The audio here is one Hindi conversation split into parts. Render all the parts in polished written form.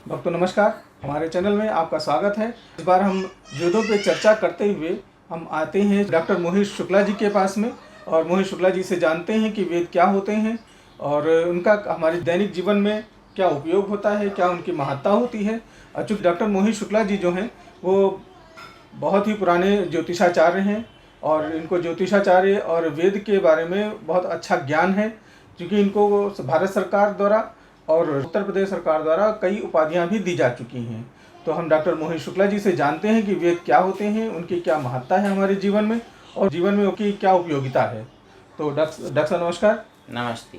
भक्तों नमस्कार, हमारे चैनल में आपका स्वागत है। इस बार हम वेदों पे चर्चा करते हुए हम आते हैं डॉक्टर मोहित शुक्ला जी के पास में और मोहित शुक्ला जी से जानते हैं कि वेद क्या होते हैं और उनका हमारे दैनिक जीवन में क्या उपयोग होता है, क्या उनकी महत्ता होती है। चूँकि डॉक्टर मोहित शुक्ला जी जो हैं वो बहुत ही पुराने ज्योतिषाचार्य हैं और इनको ज्योतिषाचार्य और वेद के बारे में बहुत अच्छा ज्ञान है, क्योंकि इनको भारत सरकार द्वारा और उत्तर प्रदेश सरकार द्वारा कई उपाधियां भी दी जा चुकी हैं। तो हम डॉक्टर मोहित शुक्ला जी से जानते हैं कि वेद क्या होते हैं, उनकी क्या महत्ता है हमारे जीवन में और जीवन में उनकी क्या उपयोगिता है। तो डॉक्टर साहब नमस्कार। नमस्ते।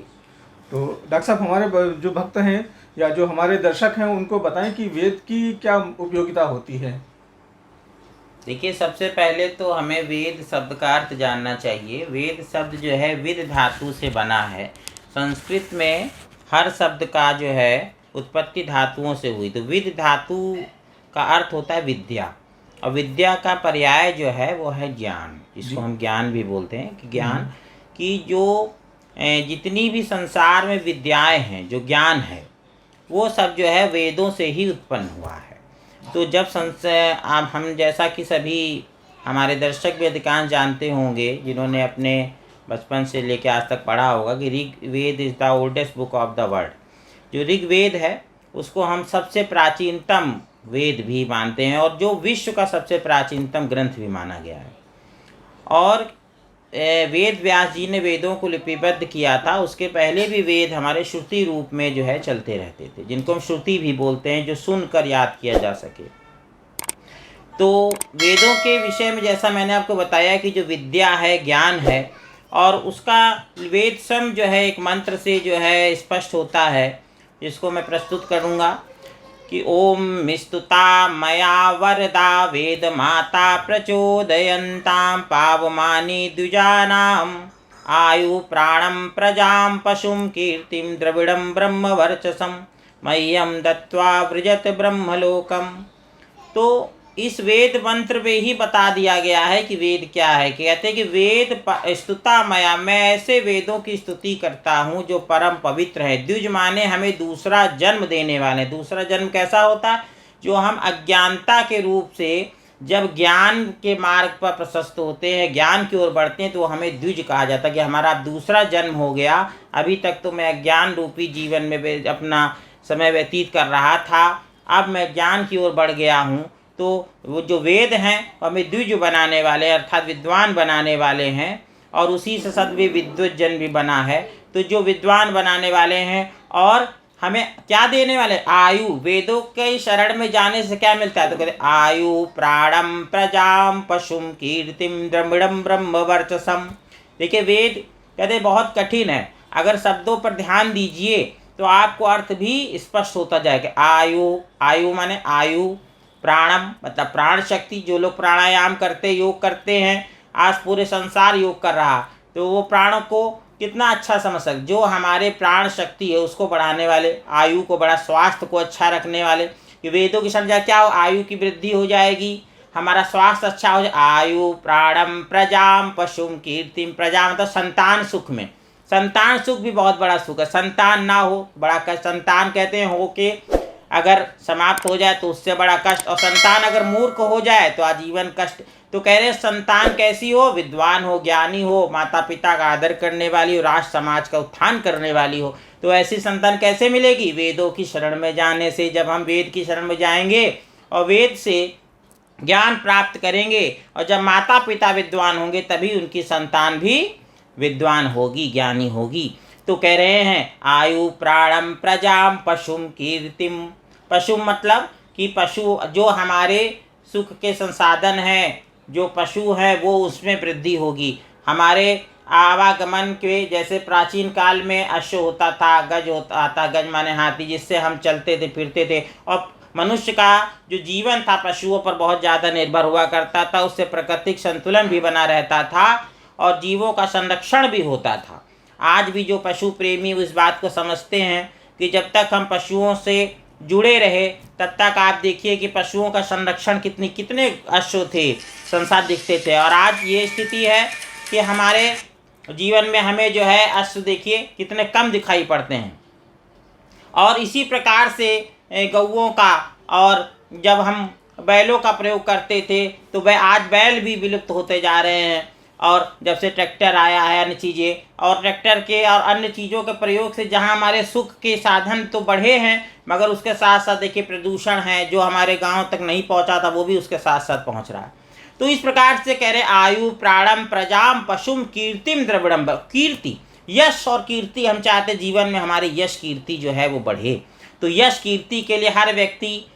तो डॉक्टर साहब, हमारे जो भक्त हैं या जो हमारे दर्शक हैं उनको बताएं कि वेद की क्या उपयोगिता होती है। देखिए, सबसे पहले तो हमें वेद शब्द का अर्थ जानना चाहिए। वेद शब्द जो है विद धातु से बना है। संस्कृत में हर शब्द का जो है उत्पत्ति धातुओं से हुई, तो विद धातु का अर्थ होता है विद्या, और विद्या का पर्याय जो है वो है ज्ञान, जिसको हम ज्ञान भी बोलते हैं। कि ज्ञान की जो जितनी भी संसार में विद्याएं हैं, जो ज्ञान है, वो सब जो है वेदों से ही उत्पन्न हुआ है। तो जब अब हम जैसा कि सभी हमारे दर्शक भी अधिकांश जानते होंगे, जिन्होंने अपने बचपन से लेकर आज तक पढ़ा होगा, कि Rigveda is the oldest book of the world. जो ऋग्वेद है उसको हम सबसे प्राचीनतम वेद भी मानते हैं और जो विश्व का सबसे प्राचीनतम ग्रंथ भी माना गया है। और वेद व्यास जी ने वेदों को लिपिबद्ध किया था। उसके पहले भी वेद हमारे श्रुति रूप में जो है चलते रहते थे, जिनको हम श्रुति भी बोलते हैं, जो सुनकर याद किया जा सके। तो वेदों के विषय में जैसा मैंने आपको बताया कि जो विद्या है, ज्ञान है, और उसका वेद स्वयं जो है एक मंत्र से जो है स्पष्ट होता है, जिसको मैं प्रस्तुत करूँगा कि ओम स्तुता मया वरदा वेद माता प्रचोदयन्तां पावमानि द्विजानाम् आयु प्राणं प्रजां पशुं कीर्तिं द्रविडं ब्रह्मवर्चसं मह्यं दत्त्वा वृजत ब्रह्मलोकम्। तो इस वेद मंत्र में ही बता दिया गया है कि वेद क्या है। कहते हैं कि वेद स्तुता मया, मैं ऐसे वेदों की स्तुति करता हूँ जो परम पवित्र है। द्विज माने हमें दूसरा जन्म देने वाले। दूसरा जन्म कैसा होता है? जो हम अज्ञानता के रूप से जब ज्ञान के मार्ग पर प्रशस्त होते हैं, ज्ञान की ओर बढ़ते हैं, तो हमें द्विज कहा जाता है कि हमारा दूसरा जन्म हो गया। अभी तक तो मैं अज्ञान रूपी जीवन में अपना समय व्यतीत कर रहा था, अब मैं ज्ञान की ओर बढ़ गया हूँ। तो वो जो वेद हैं हमें द्विज बनाने वाले, अर्थात विद्वान बनाने वाले हैं, और उसी से सद्वे विद्वत जन भी बना है। तो जो विद्वान बनाने वाले हैं और हमें क्या देने वाले? आयु। वेदों के शरण में जाने से क्या मिलता है? तो कहते आयु प्राणम प्रजाम पशुम कीर्तिम द्रविडम ब्रह्मवर्चसम। देखिए, वेद कहते बहुत कठिन है, अगर शब्दों पर ध्यान दीजिए तो आपको अर्थ भी स्पष्ट होता जाएगा। आयु, आयु माने आयु, प्राणम मतलब प्राण शक्ति। जो लोग प्राणायाम करते, योग करते हैं, आज पूरे संसार योग कर रहा, तो वो प्राणों को कितना अच्छा समझ सकते। जो हमारे प्राण शक्ति है उसको बढ़ाने वाले, आयु को बढ़ा, स्वास्थ्य को अच्छा रखने वाले। कि वेदों की समझा क्या हो? आयु की वृद्धि हो जाएगी, हमारा स्वास्थ्य अच्छा हो जाए। आयु प्राणम प्रजाम पशुम कीर्तिम। प्रजा मतलब संतान सुख में, संतान सुख भी बहुत बड़ा सुख है। संतान ना हो बड़ा कष्ट। संतान कहते हैं हो के अगर समाप्त हो जाए तो उससे बड़ा कष्ट, और संतान अगर मूर्ख हो जाए तो आजीवन कष्ट। तो कह रहे संतान कैसी हो? विद्वान हो, ज्ञानी हो, माता पिता का आदर करने वाली हो, राष्ट्र समाज का उत्थान करने वाली हो। तो ऐसी संतान कैसे मिलेगी? वेदों की शरण में जाने से। जब हम वेद की शरण में जाएंगे और वेद से ज्ञान प्राप्त करेंगे, और जब माता पिता विद्वान होंगे तभी उनकी संतान भी विद्वान होगी, ज्ञानी होगी। तो कह रहे हैं आयु प्राणम प्रजाम पशुम कीर्तिम। पशु मतलब कि पशु जो हमारे सुख के संसाधन हैं, जो पशु हैं वो उसमें वृद्धि होगी। हमारे आवागमन के, जैसे प्राचीन काल में अश्व होता था, गज होता था, गज माने हाथी, जिससे हम चलते थे फिरते थे। और मनुष्य का जो जीवन था पशुओं पर बहुत ज़्यादा निर्भर हुआ करता था, उससे प्राकृतिक संतुलन भी बना रहता था और जीवों का संरक्षण भी होता था। आज भी जो पशु प्रेमी इस बात को समझते हैं कि जब तक हम पशुओं से जुड़े रहे तब तक आप देखिए कि पशुओं का संरक्षण कितने अश्व थे, संसार दिखते थे। और आज ये स्थिति है कि हमारे जीवन में हमें जो है अश्व देखिए कितने कम दिखाई पड़ते हैं। और इसी प्रकार से गौओं का, और जब हम बैलों का प्रयोग करते थे तो वह आज बैल भी विलुप्त होते जा रहे हैं। और जब से ट्रैक्टर आया है, अन्य चीज़ें, और ट्रैक्टर के और अन्य चीज़ों के प्रयोग से जहां हमारे सुख के साधन तो बढ़े हैं, मगर उसके साथ साथ देखिए प्रदूषण है जो हमारे गांव तक नहीं पहुंचा था, वो भी उसके साथ साथ पहुंच रहा है। तो इस प्रकार से कह रहे आयु प्राणम प्रजाम पशुम कीर्तिम द्रविड़म। कीर्ति, यश और कीर्ति हम चाहते जीवन में हमारी यश कीर्ति जो है वो बढ़े। तो यश कीर्ति के लिए हर व्यक्ति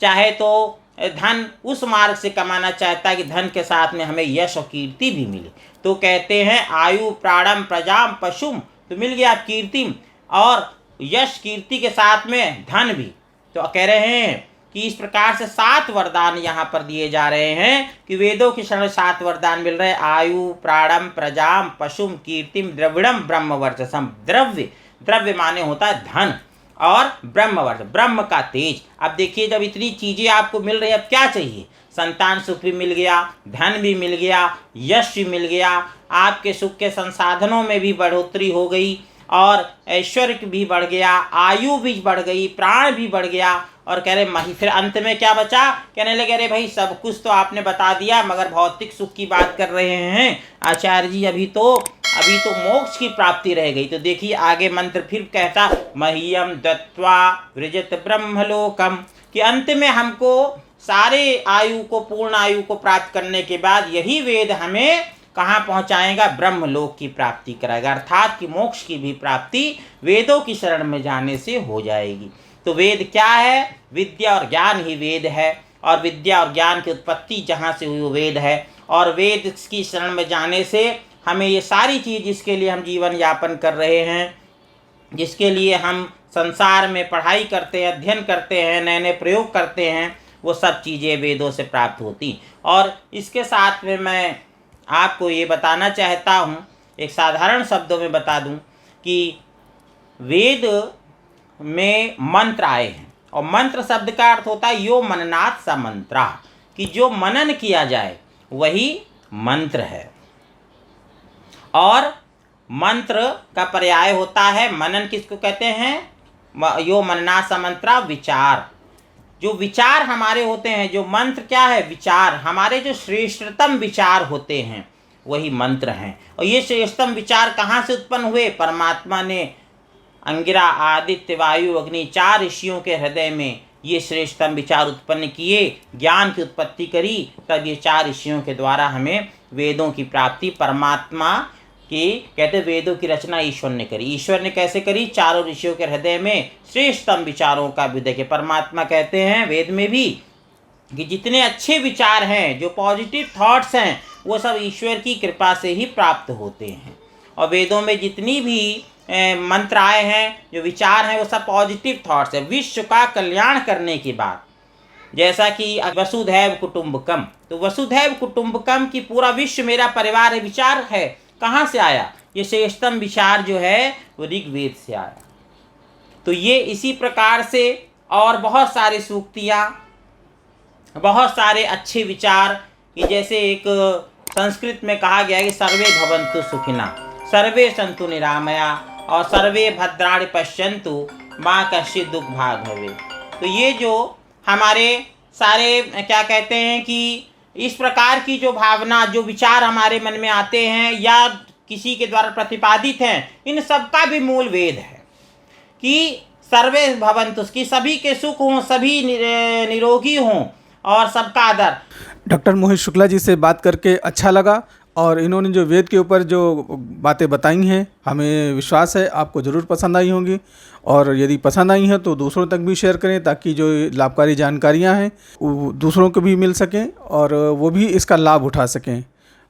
चाहे तो धन उस मार्ग से कमाना चाहता है कि धन के साथ में हमें यश और कीर्ति भी मिले। तो कहते हैं आयु प्राणम प्रजाम पशुम, तो मिल गया कीर्तिम, और यश कीर्ति के साथ में धन भी। तो कह रहे हैं कि इस प्रकार से 7 वरदान यहाँ पर दिए जा रहे हैं कि वेदों की शरण 7 वरदान मिल रहे हैं। आयु प्राणम प्रजाम पशुम कीर्तिम द्रविड़म ब्रह्म वर्चसम। द्रव्य, द्रव्य माने होता है धन, और ब्रह्मवर्ष, ब्रह्म का तेज। अब देखिए जब इतनी चीज़ें आपको मिल रही है, अब क्या चाहिए? संतान सुख भी मिल गया, धन भी मिल गया, यश भी मिल गया, आपके सुख के संसाधनों में भी बढ़ोतरी हो गई, और ऐश्वर्य भी बढ़ गया, आयु भी बढ़ गई, प्राण भी बढ़ गया। और कह रहे फिर अंत में क्या बचा? कहने लगे अरे भाई सब कुछ तो आपने बता दिया, मगर भौतिक सुख की बात कर रहे हैं आचार्य जी, अभी तो मोक्ष की प्राप्ति रह गई। तो देखिए आगे मंत्र फिर कहता मह्यम दत्वा वृजत ब्रह्मलोकम, कि अंत में हमको सारे आयु को, पूर्ण आयु को प्राप्त करने के बाद यही वेद हमें कहाँ पहुँचाएगा? ब्रह्मलोक की प्राप्ति कराएगा, अर्थात कि मोक्ष की भी प्राप्ति वेदों की शरण में जाने से हो जाएगी। तो वेद क्या है? विद्या और ज्ञान ही वेद है, और विद्या और ज्ञान की उत्पत्ति जहाँ से हुई वो वेद है। और वेद की शरण में जाने से हमें ये सारी चीज़ जिसके लिए हम जीवन यापन कर रहे हैं, जिसके लिए हम संसार में पढ़ाई करते हैं, अध्ययन करते हैं, नए नए प्रयोग करते हैं, वो सब चीज़ें वेदों से प्राप्त होती। और इसके साथ में मैं आपको ये बताना चाहता हूँ, एक साधारण शब्दों में बता दूँ कि वेद में मंत्र आए हैं, और मंत्र शब्द का अर्थ होता है यो मननात् स मंत्रा, कि जो मनन किया जाए वही मंत्र है। और मंत्र का पर्याय होता है मनन, किसको कहते हैं? यो मननात् स मंत्रा, विचार। जो विचार हमारे होते हैं, जो मंत्र क्या है? विचार। हमारे जो श्रेष्ठतम विचार होते हैं वही मंत्र हैं। और ये श्रेष्ठतम विचार कहाँ से उत्पन्न हुए? परमात्मा ने अंगिरा, आदित्य, वायु, अग्नि 4 ऋषियों के हृदय में ये श्रेष्ठतम विचार उत्पन्न किए, ज्ञान की उत्पत्ति करी, तब ये 4 ऋषियों के द्वारा हमें वेदों की प्राप्ति, परमात्मा की, कहते वेदों की रचना ईश्वर ने करी। ईश्वर ने कैसे करी? 4 ऋषियों के हृदय में श्रेष्ठतम विचारों का भी देखिए, परमात्मा कहते हैं वेद में भी कि जितने अच्छे विचार हैं, जो पॉजिटिव थॉट्स हैं, वो सब ईश्वर की कृपा से ही प्राप्त होते हैं। और वेदों में जितनी भी मंत्र आए हैं, जो विचार हैं, वो सब पॉजिटिव थॉट्स हैं, विश्व का कल्याण करने की बात। जैसा कि वसुधैव कुटुंबकम, तो वसुधैव कुटुंबकम की पूरा विश्व मेरा परिवार है, विचार है, कहाँ से आया? ये श्रेष्ठतम विचार जो है वो ऋग्वेद से आया। तो ये इसी प्रकार से और बहुत सारे सूक्तियाँ, बहुत सारे अच्छे विचार, कि जैसे एक संस्कृत में कहा गया है कि सर्वे भवन्तु सुखिना, सर्वे सन्तु निरामया, और सर्वे भद्राणि पश्यन्तु माँ कश्चित् दुःख भाग् भवेत्। तो ये जो हमारे सारे क्या कहते हैं कि इस प्रकार की जो भावना, जो विचार हमारे मन में आते हैं या किसी के द्वारा प्रतिपादित हैं, इन सब का भी मूल वेद है कि सर्वे भवन्तु, कि सभी के सुख हों, सभी निरोगी हों, और सबका आदर। डॉक्टर मोहित शुक्ला जी से बात करके अच्छा लगा, और इन्होंने जो वेद के ऊपर जो बातें बताई हैं, हमें विश्वास है आपको ज़रूर पसंद आई होंगी। और यदि पसंद आई हैं तो दूसरों तक भी शेयर करें, ताकि जो लाभकारी जानकारियां हैं वो दूसरों को भी मिल सकें और वो भी इसका लाभ उठा सकें।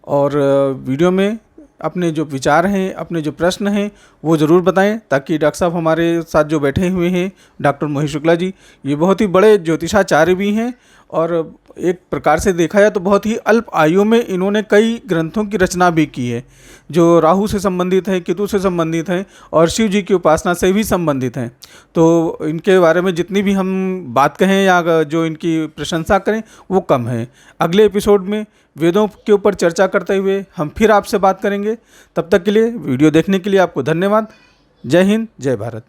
और वीडियो में अपने जो विचार हैं, अपने जो प्रश्न हैं, वो ज़रूर बताएं, ताकि डॉक्टर साहब हमारे साथ जो बैठे हुए हैं, डॉक्टर मोहित शुक्ला जी, ये बहुत ही बड़े ज्योतिषाचार्य भी हैं, और एक प्रकार से देखा जाए तो बहुत ही अल्प आयु में इन्होंने कई ग्रंथों की रचना भी की है, जो राहु से संबंधित है, केतु से संबंधित हैं, और शिव जी की उपासना से भी संबंधित हैं। तो इनके बारे में जितनी भी हम बात कहें या जो इनकी प्रशंसा करें वो कम है। अगले एपिसोड में वेदों के ऊपर चर्चा करते हुए हम फिर आपसे बात करेंगे। तब तक के लिए वीडियो देखने के लिए आपको धन्यवाद। जय हिंद, जय भारत।